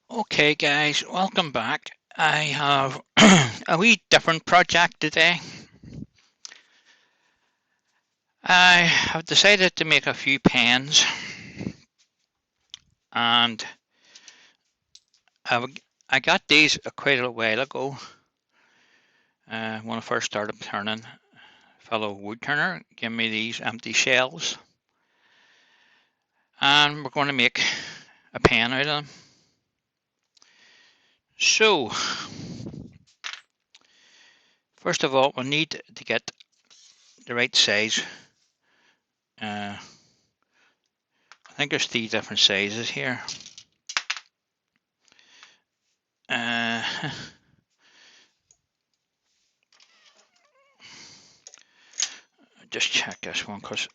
Okay, guys, welcome back. I have a wee different project today. I have decided to make a few pens, and I've, I got these quite a while ago when I first started turning. Fellow wood turner gave me these empty shells, and we're going to make a pen out of them. So, first of all, we need to get the right size. I think there's 3 different sizes here. Uh, just check this one because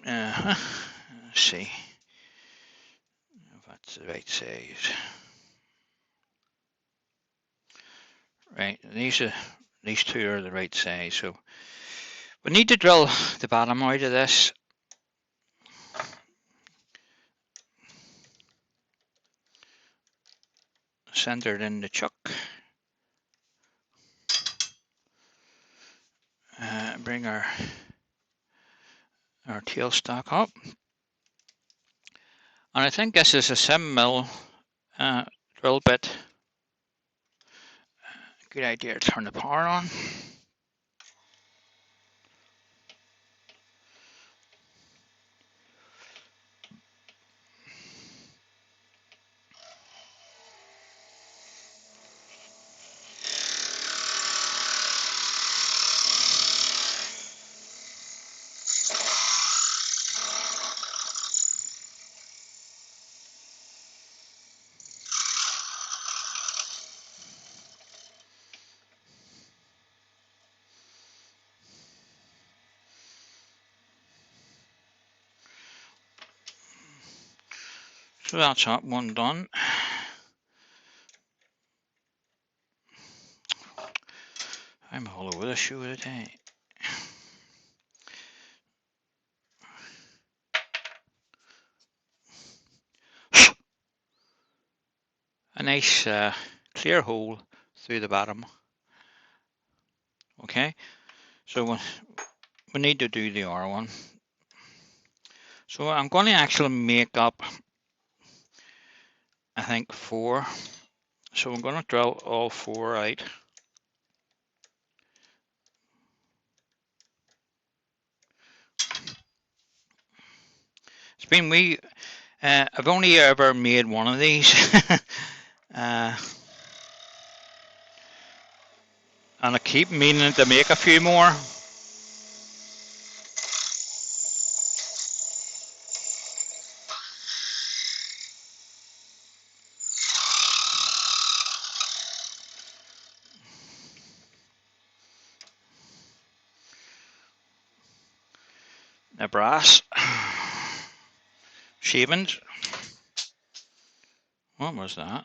let's see if that's the right size. Right, these two are the right size. So we need to drill the bottom out of this. Center it in the chuck. Bring our tailstock up. And I think this is a 7mm drill bit. Good idea to turn the power on. So that's that one done. I'm all over the shoe today. A nice clear hole through the bottom. Okay, so we need to do the R one. So I'm going to actually make up, I think, 4. So I'm going to drill all 4 out. It's been I've only ever made one of these. And I keep meaning to make a few more. The brass shavings. What was that?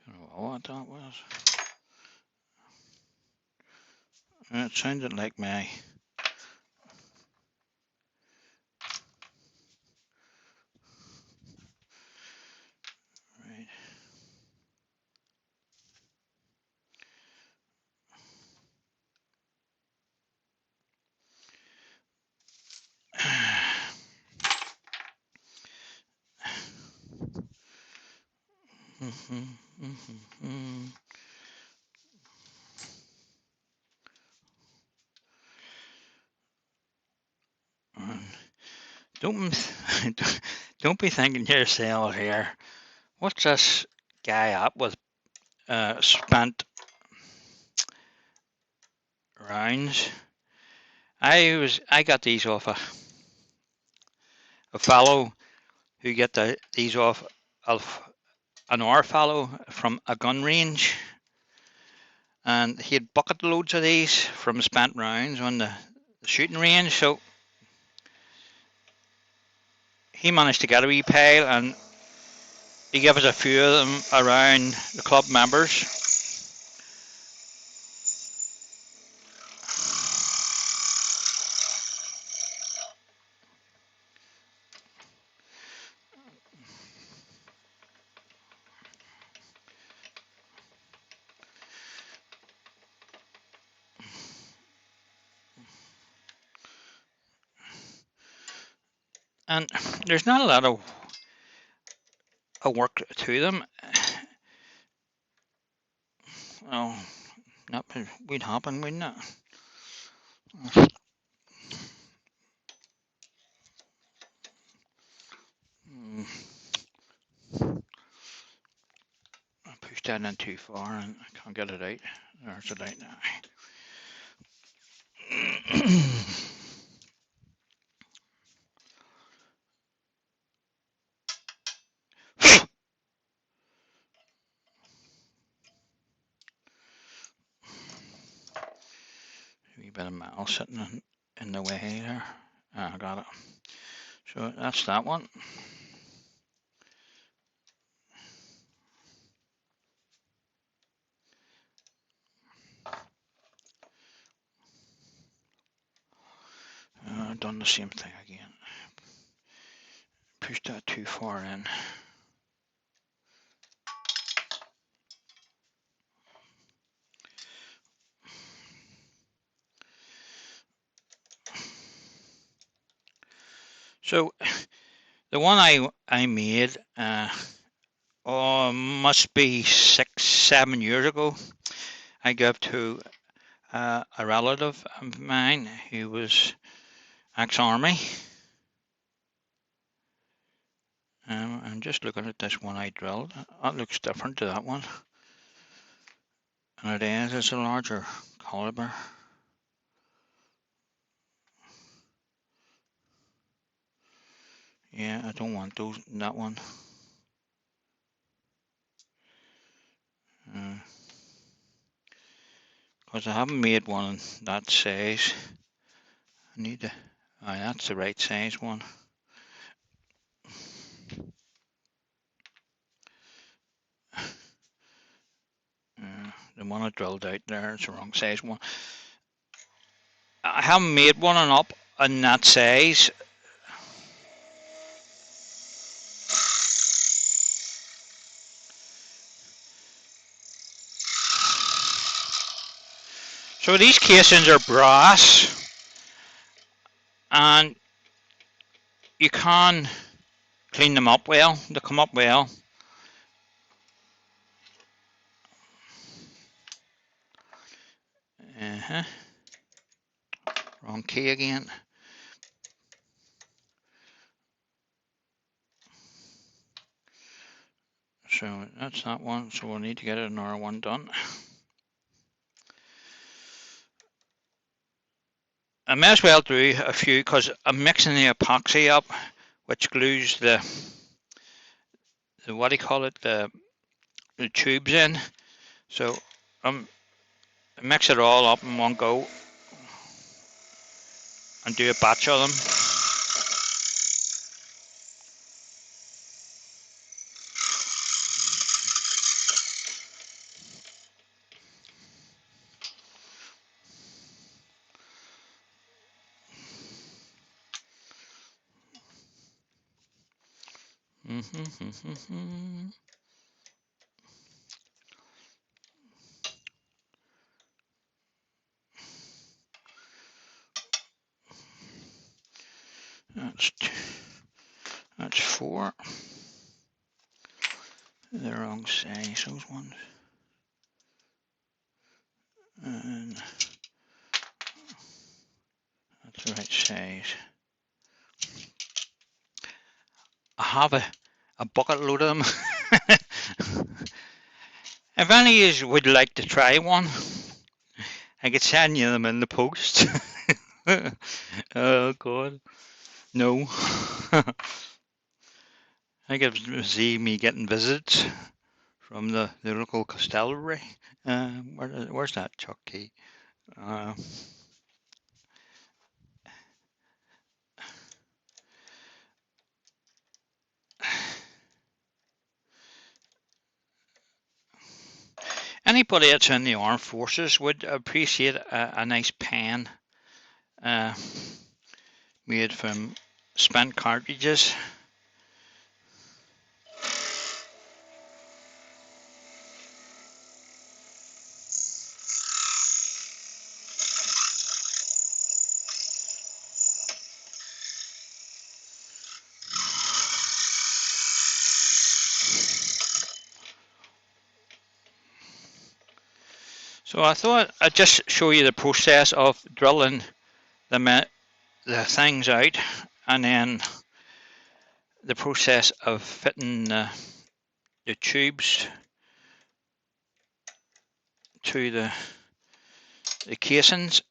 Don't know what that was. It sounded like my right. Don't don't be thinking to yourself here, what's this guy up with spent rounds? I got these off a fellow who get these off of an R fellow from a gun range, and he had bucket loads of these from spent rounds on the shooting range. So he managed to get a wee pile, and he gave us a few of them around the club members. And there's not a lot of work to them. Oh, that would happen, wouldn't it? I pushed that in too far and I can't get it out. There's it out now. A wee bit of metal sitting in the way there. I got it. So that's that one. Done the same thing again. Pushed that too far in. So the one I made must be 6-7 years ago. I gave to a relative of mine who was ex-army. I'm just looking at this one I drilled. That looks different to that one. And it is, it's a larger caliber. Yeah, I don't want that one. Because I haven't made one that size. I need to, that's the right size one. The one I drilled out there is the wrong size one. I haven't made one up in that size. So these casings are brass, and you can clean them up well. They come up well. Wrong key again. So that's that one. So we'll need to get another one done. I may as well do a few because I'm mixing the epoxy up, which glues the what do you call it, the tubes in. So mix it all up in one go and do a batch of them. That's 4. The wrong size, those ones. And that's the right size. I have a bucket load of them. If any of you would like to try one, I could send you them in the post. Oh God, no. I could see me getting visits from the local Castellary. Where's that Chuck key? Anybody that's in the armed forces would appreciate a nice pen uh, made from spent cartridges. So I thought I'd just show you the process of drilling the things out, and then the process of fitting the tubes to the casings.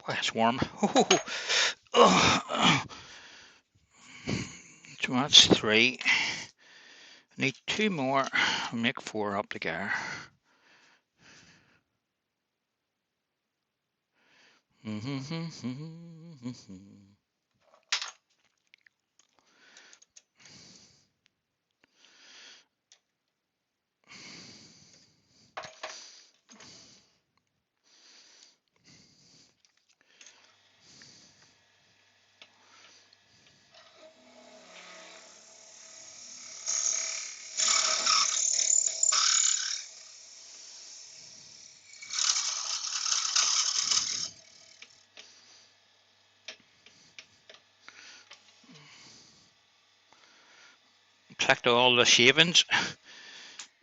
Boy, it's warm. So that's 3. Need 2 more. Make 4 up together. Collect all the shavings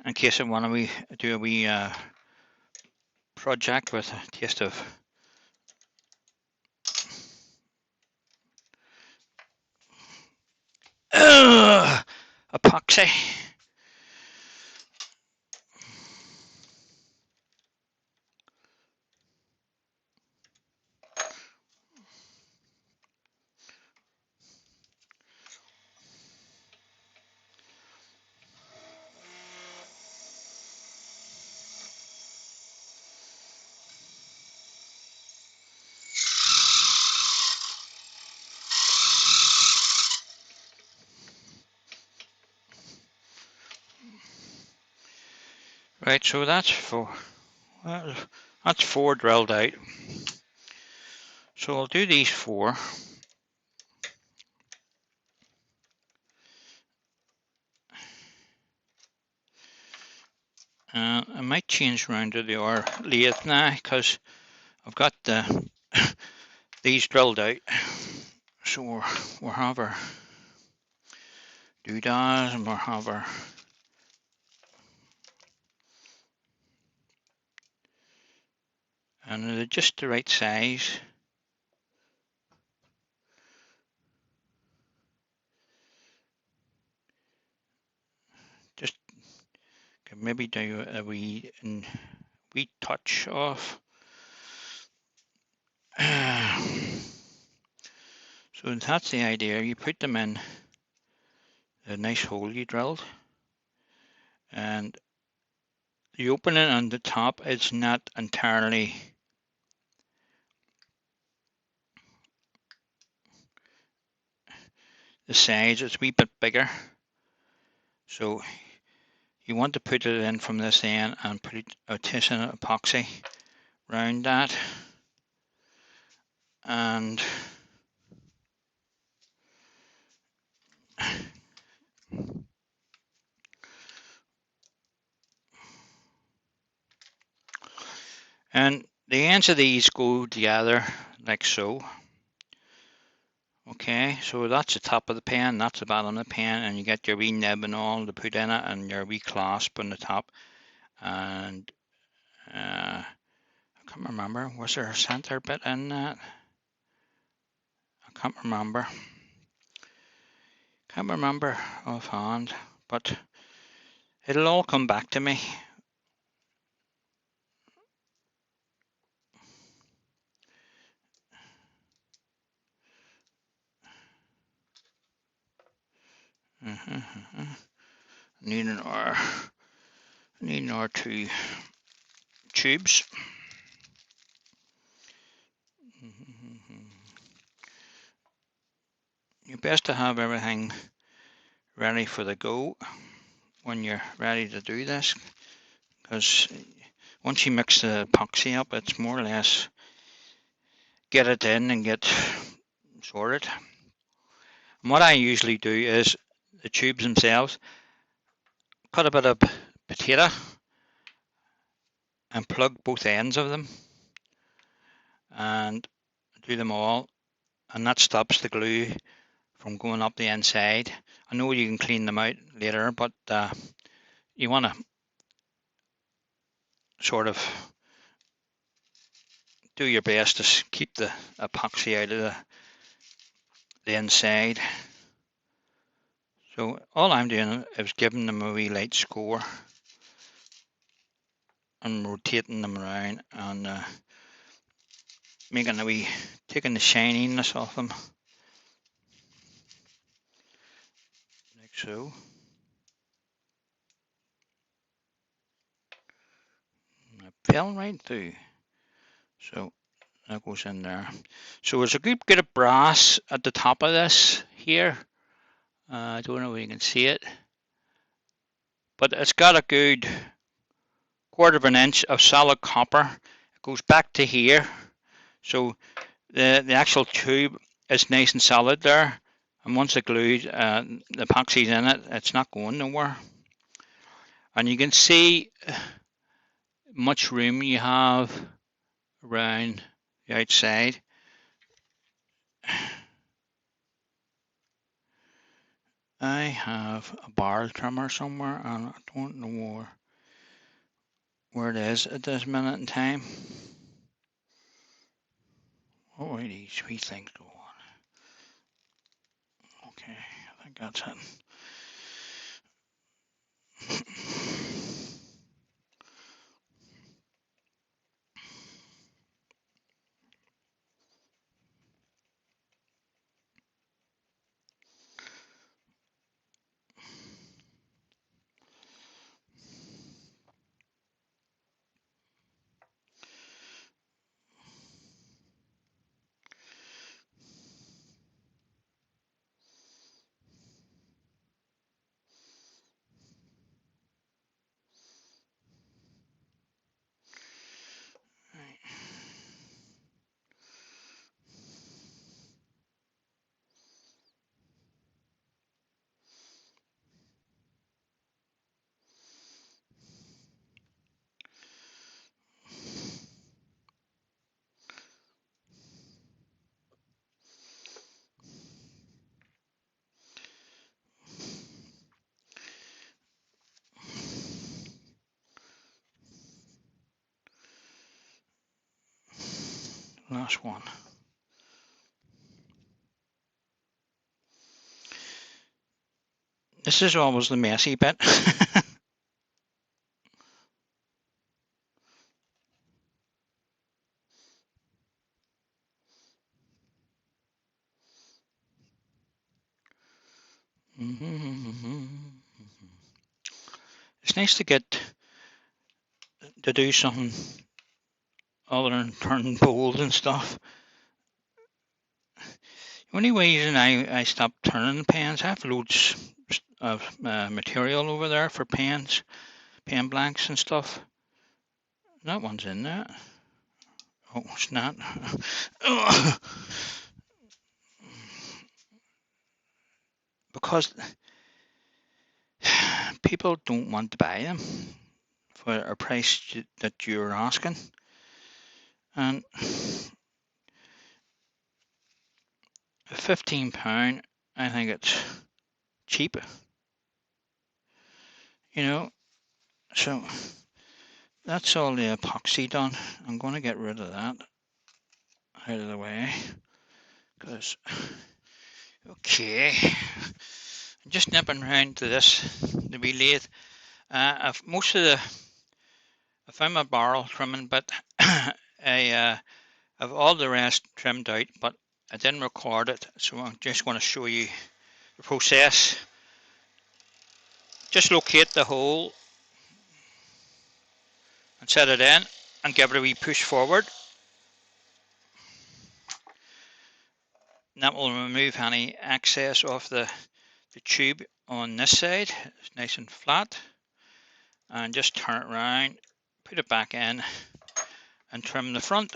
in case I want to do a wee project with a taste of epoxy. Right, so that's 4. Well, that's 4 drilled out. So I'll do these 4. I might change around to the R lathe now because I've got these drilled out. So we'll have our doodads and we'll have our and they're just the right size. Just can maybe do a wee touch off. So that's the idea. You put them in a nice hole you drilled, and the opening on the top is not entirely the size, it's a wee bit bigger. So you want to put it in from this end and put a tissue epoxy around that. And the ends of these go together like so. Okay, so that's the top of the pen, that's the bottom of the pen, and you get your wee nib and all to put in it, and your wee clasp on the top. And I can't remember, was there a center bit in that? I can't remember. Can't remember offhand, but it'll all come back to me. Need an or two tubes. You're best to have everything ready for the go when you're ready to do this, because once you mix the epoxy up, it's more or less get it in and get sorted. And what I usually do is the tubes themselves, cut a bit of potato and plug both ends of them and do them all, and that stops the glue from going up the inside. I know you can clean them out later, but you want to sort of do your best to keep the epoxy out of the inside. So all I'm doing is giving them a wee light score and rotating them around and making a wee, taking the shininess off them, like so. And it fell right through, so that goes in there. So there's a good bit of brass at the top of this here. I don't know if you can see it, but it's got a good 1/4 of an inch of solid copper. It goes back to here, so the actual tube is nice and solid there. And once the glue, the epoxy's in it, it's not going nowhere. And you can see much room you have around the outside. I have a barrel trimmer somewhere, and I don't know where it is at this minute in time. Oh, these wee things go on. Okay, I think that's it. Last one. This is always the messy bit. It's nice to get to do something other than turning bowls and stuff. The only reason I stopped turning pens, I have loads of material over there for pens, pen blanks and stuff. That one's in there. Oh, it's not. Because people don't want to buy them for a price that you're asking. And if £15, I think it's cheap, you know. So that's all the epoxy done. I'm going to get rid of that out of the way, because, okay, I'm just nipping round to this, the wee lathe. I found my barrel trimming, but I have all the rest trimmed out, but I didn't record it, so I'm just going to show you the process. Just locate the hole and set it in and give it a wee push forward. And that will remove any excess of the tube on this side. It's nice and flat. And just turn it around, put it back in and trim the front.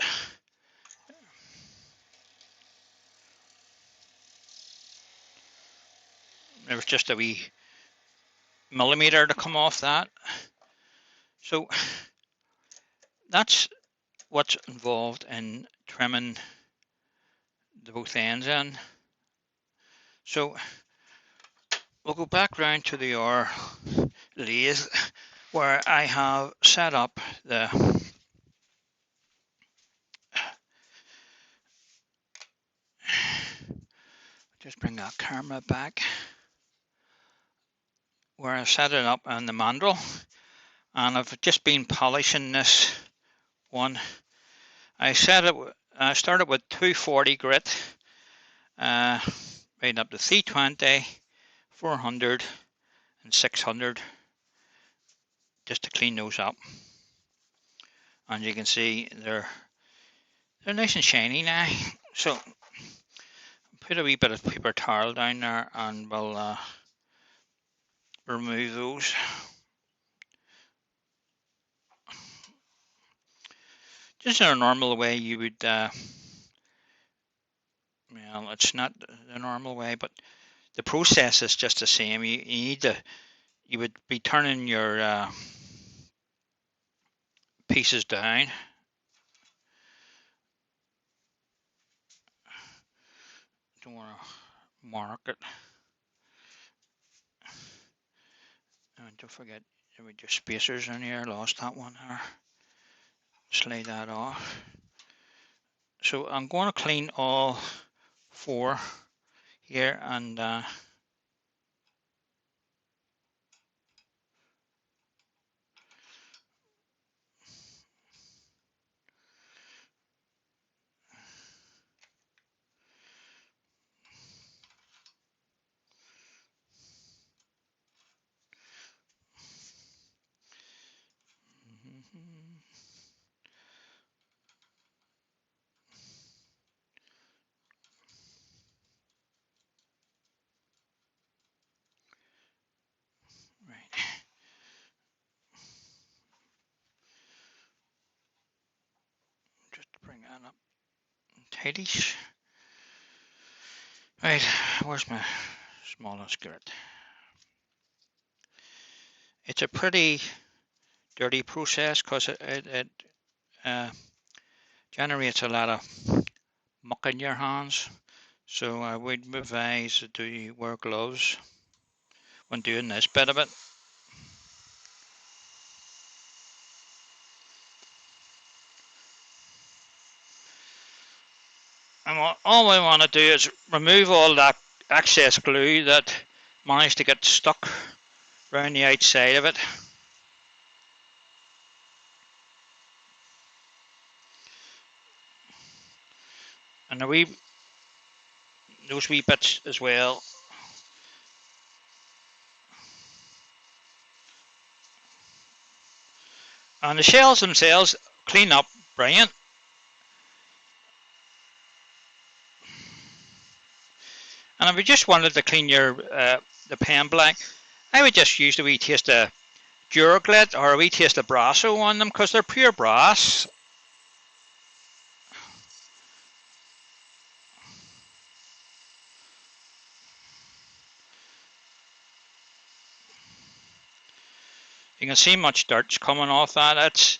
There was just a wee millimetre to come off that. So that's what's involved in trimming the both ends in. So we'll go back round to the R lathe where I have set up the just bring that camera back, where I set it up on the mandrel, and I've just been polishing this one. I started with 240 grit, right up to 320, 400 and 600, just to clean those up. And you can see they're nice and shiny now. So put a wee bit of paper towel down there and we'll remove those. Just in a normal way you would, well, it's not the normal way, but the process is just the same. You would be turning your pieces down. Don't want to mark it. And don't forget, there were just spacers in here. Lost that one there. Slide that off. So I'm going to clean all four here and right. Just bring that up tightish. Right, where's my smallest grit? It's a pretty dirty process because it generates a lot of muck in your hands. So I would advise that you wear gloves when doing this bit of it. And all I want to do is remove all that excess glue that managed to get stuck around the outside of it. And those wee bits as well. And the shells themselves clean up brilliant. And if you just wanted to clean your the pen black, I would just use a wee taste of Duraglit or a wee taste of Brasso on them because they're pure brass. You can see much dirt's coming off that.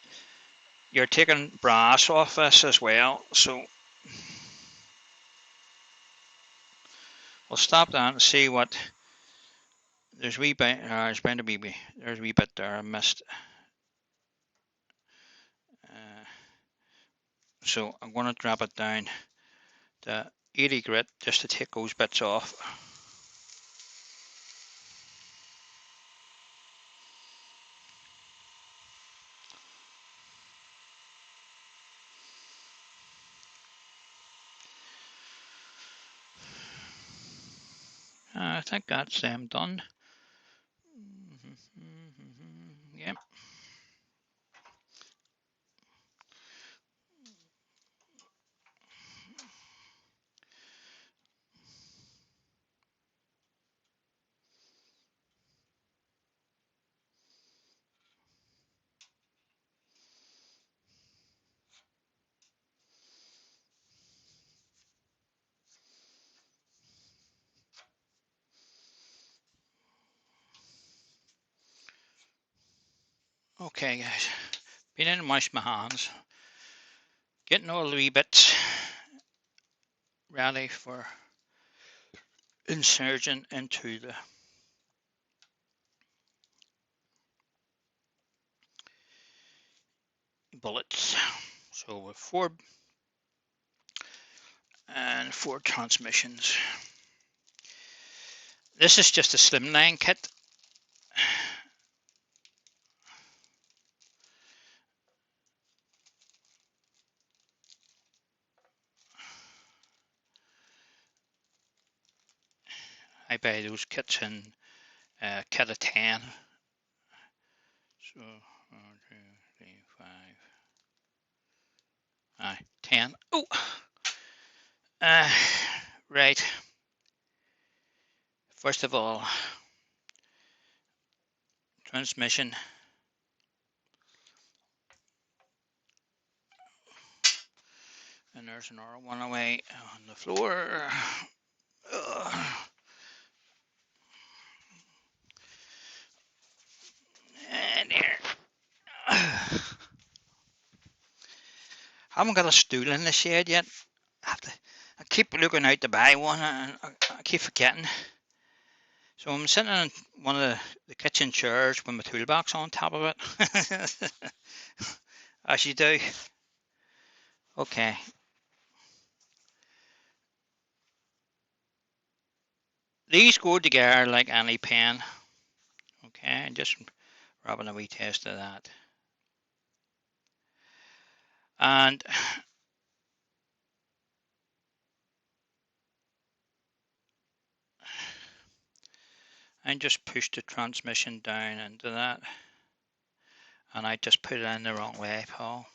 You're taking brass off this as well. So We'll stop that and see what there's a wee bit. There's bound to be there's a wee bit there I missed. So I'm going to drop it down to 80 grit just to take those bits off. I think that's them done. Yep. Okay, guys. Been in and washed my hands. Getting all the wee bits ready for insertion into the bullets. So with four transmissions. This is just a slimline kit. I buy those kits in kit of 10. So 1, 2, 3, 5. 10. Oh, right. First of all, transmission. And there's another one away on the floor. And there. Haven't got a stool in the shed yet. I keep looking out to buy one and I keep forgetting. So I'm sitting on one of the kitchen chairs with my toolbox on top of it. As you do. Okay. These go together like any pen. Okay, just rubbing a wee test of that. And I just pushed the transmission down into that. And I just put it in the wrong way, Paul.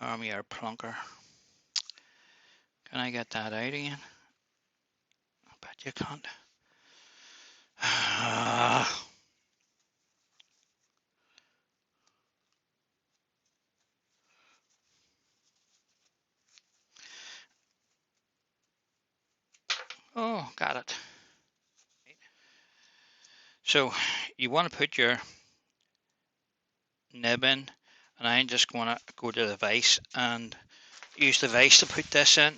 Army or plunker. Can I get that out again? I bet you can't. Oh, got it. So you want to put your nib in, and I'm just going to go to the vise and use the vise to put this in.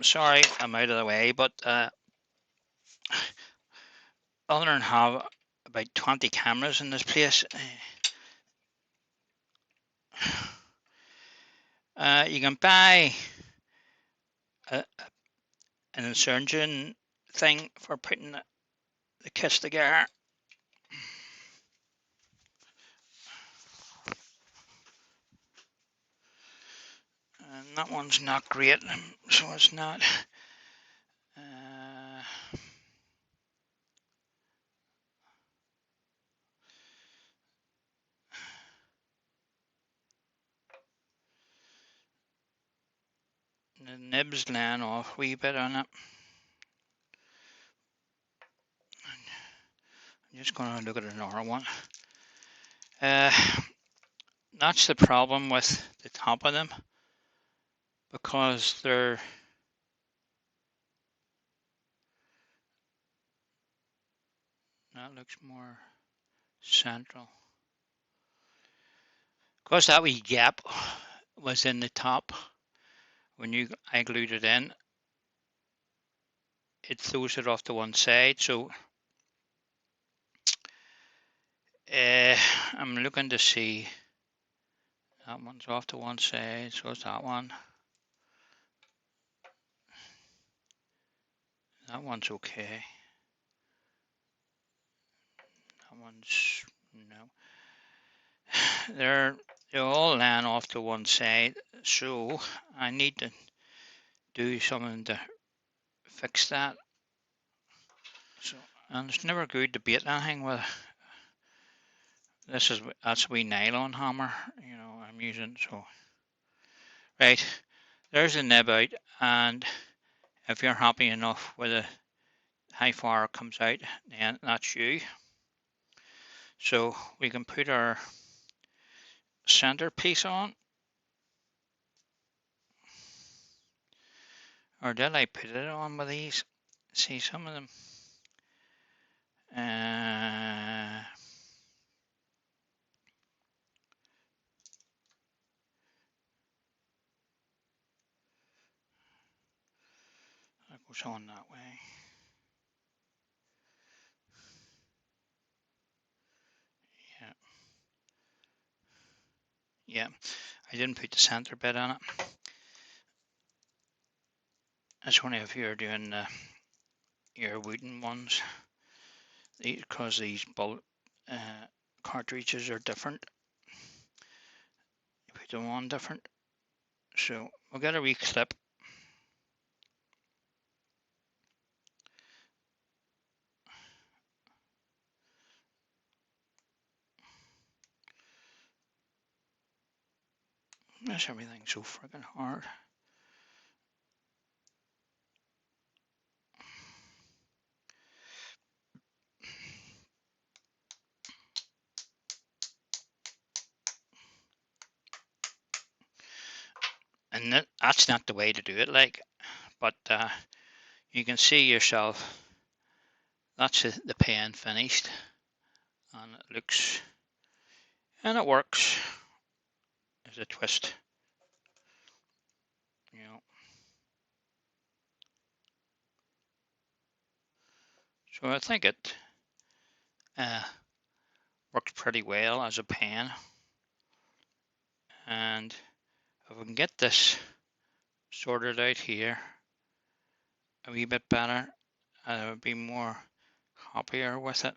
Sorry, I'm out of the way, but other than have about 20 cameras in this place, you can buy an insertion thing for putting the kits together. And that one's not great, so it's not. The nibs laying off a wee bit on it. I'm just going to look at another one. That's the problem with the top of them, because they're that looks more central. Because that wee gap was in the top when I glued it in. it throws it off to one side. So I'm looking to see, that one's off to one side, so it's that one. That one's okay. That one's, no. They're all laying off to one side, so I need to do something to fix that. So, and it's never good to bait anything with this. That's a wee nylon hammer, you know, I'm using. So right, there's the nib out, and if you're happy enough with how far it comes out, then that's you. So we can put our centerpiece on, or did I put it on with these? See, some of them. That goes on that way. Yeah. Yeah, I didn't put the center bit on it. That's only if you're doing your wooden ones, because these bullet cartridges are different. You put them on different. So we'll get a wee clip. That's everything so friggin' hard. And that's not the way to do it, like, but you can see yourself, that's the pen finished, and it looks, and it works as a twist, you know. So I think it works pretty well as a pen, and if we can get this sorted out here a wee bit better, I would be more happier with it.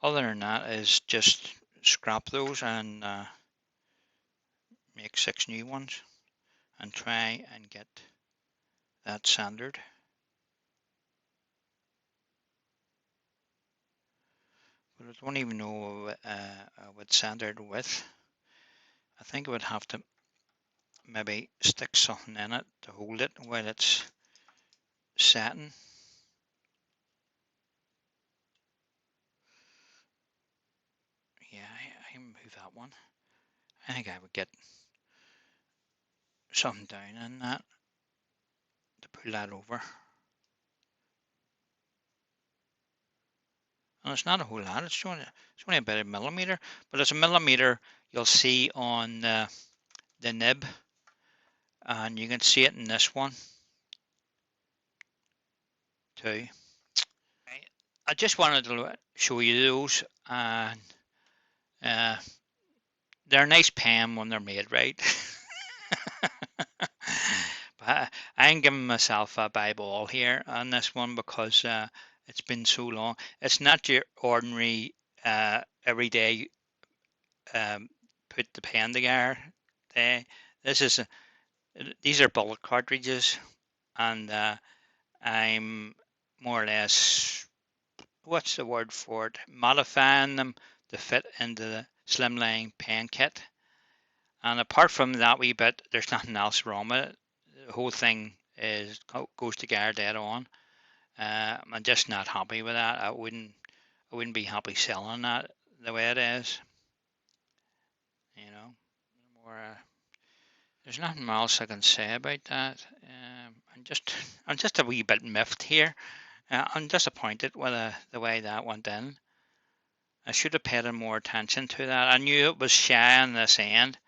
Other than that is just scrap those and make 6 new ones and try and get that sandered. But I don't even know what sandered with. I think I would have to maybe stick something in it to hold it while it's setting. Yeah, I move that one. I think I would get something down in that to pull that over. And it's not a whole lot, it's only about a millimeter, but it's a millimeter you'll see on the nib, and you can see it in this one too. I just wanted to show you those, and they're a nice pen when they're made right. But I'm giving myself a bye ball here on this one because it's been so long. It's not your ordinary everyday put the pen together. This is these are bullet cartridges, and I'm more or less, what's the word for it, modifying them to fit into the slimline pen kit. And apart from that wee bit, there's nothing else wrong with it. The whole thing goes together dead on. I'm just not happy with that. I wouldn't be happy selling that the way it is. You know, more. There's nothing else I can say about that. I'm just a wee bit miffed here. I'm disappointed with the way that went in. I should have paid more attention to that. I knew it was shy on this end,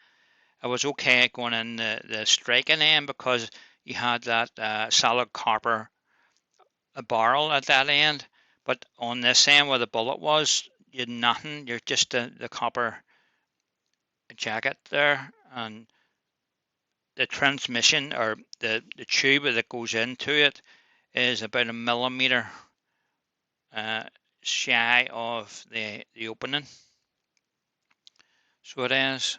it was okay going in the striking end because you had that solid copper barrel at that end, but on this end where the bullet was, you had nothing. You're just the copper jacket there, and the transmission or the tube that goes into it is about a millimeter shy of the opening. So it is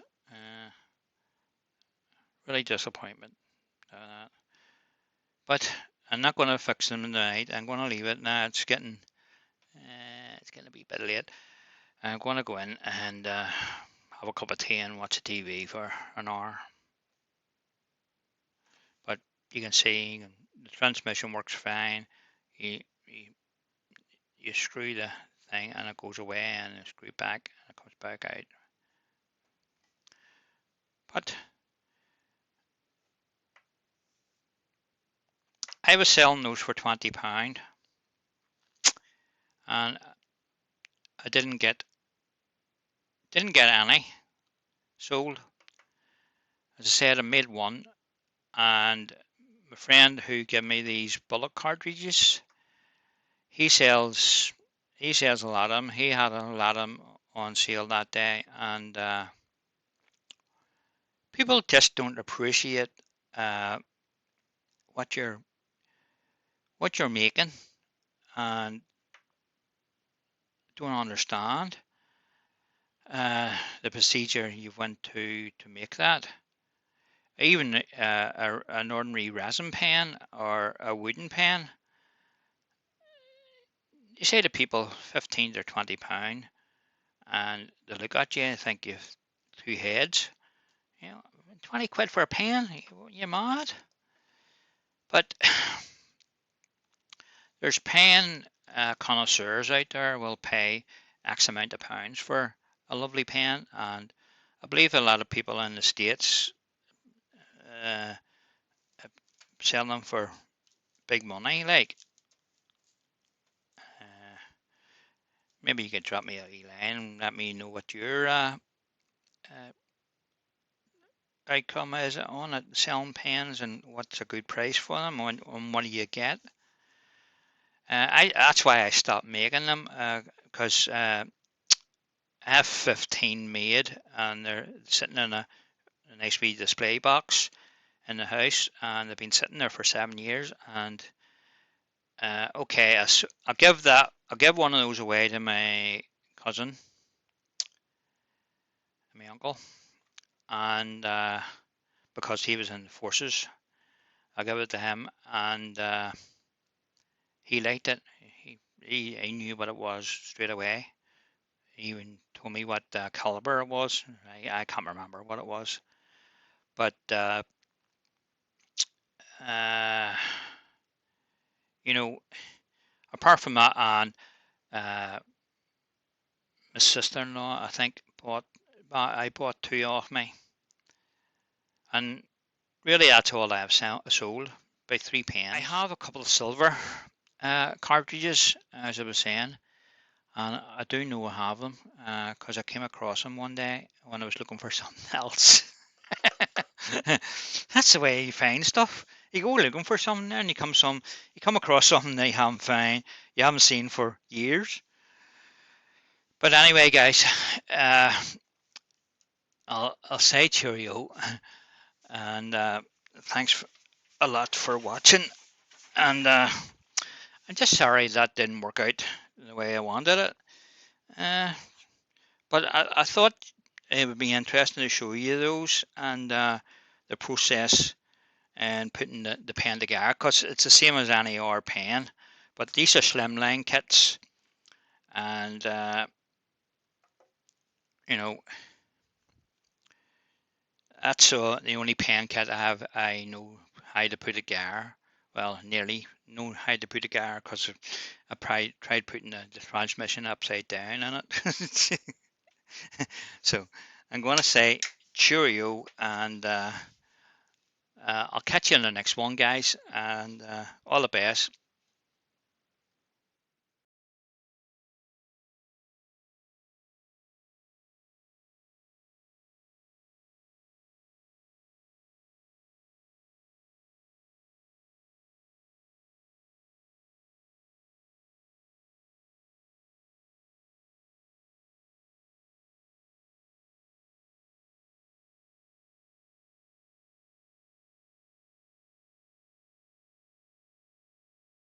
really disappointment. But I'm not going to fix them tonight. I'm going to leave it now. It's getting to be a bit late. I'm going to go in and have a cup of tea and watch TV for an hour. But you can see the transmission works fine. You screw the thing and it goes away, and you screw it back and it comes back out. But I was selling those for £20, and I didn't get any sold. As I said, I made one, and my friend who gave me these bullet cartridges, he sells a lot of them. He had a lot of them on sale that day, and people just don't appreciate what you're making, and don't understand the procedure you went to make that. Even an ordinary resin pen or a wooden pen, you say to people 15 or £20, and they look at you and think you've two heads. 20 quid for a pen? You mad? But there's pen connoisseurs out there will pay X amount of pounds for a lovely pen, and I believe a lot of people in the States sell them for big money. Like, maybe you could drop me a line and let me know what your outcome is on it, selling pens, and what's a good price for them, and what do you get. That's why I stopped making them, because I have 15 made, and they're sitting in a nice wee display box in the house, and they've been sitting there for 7 years. And okay, I'll give one of those away to my cousin, my uncle, and because he was in the forces, I'll give it to him, and he liked it. He knew what it was straight away. He even told me what caliber it was. I can't remember what it was, but apart from that, and my sister-in-law, I think, I bought two off me, and really that's all I have sold, about 3 pens. I have a couple of silver cartridges, as I was saying, and I do know I have them because I came across them one day when I was looking for something else. That's the way you find stuff. You go looking for something, and you come across something that you haven't seen for years. But anyway, guys, I'll say cheerio, and thanks a lot for watching. And I'm just sorry that didn't work out the way I wanted it. But I thought it would be interesting to show you those, and the process and putting the pen together, because it's the same as any other pen, but these are slimline kits, and that's the only pen kit I know how to put together. Well, nearly know how to put together, because I tried putting the transmission upside down in it. So I'm going to say cheerio, and I'll catch you in the next one, guys, and all the best.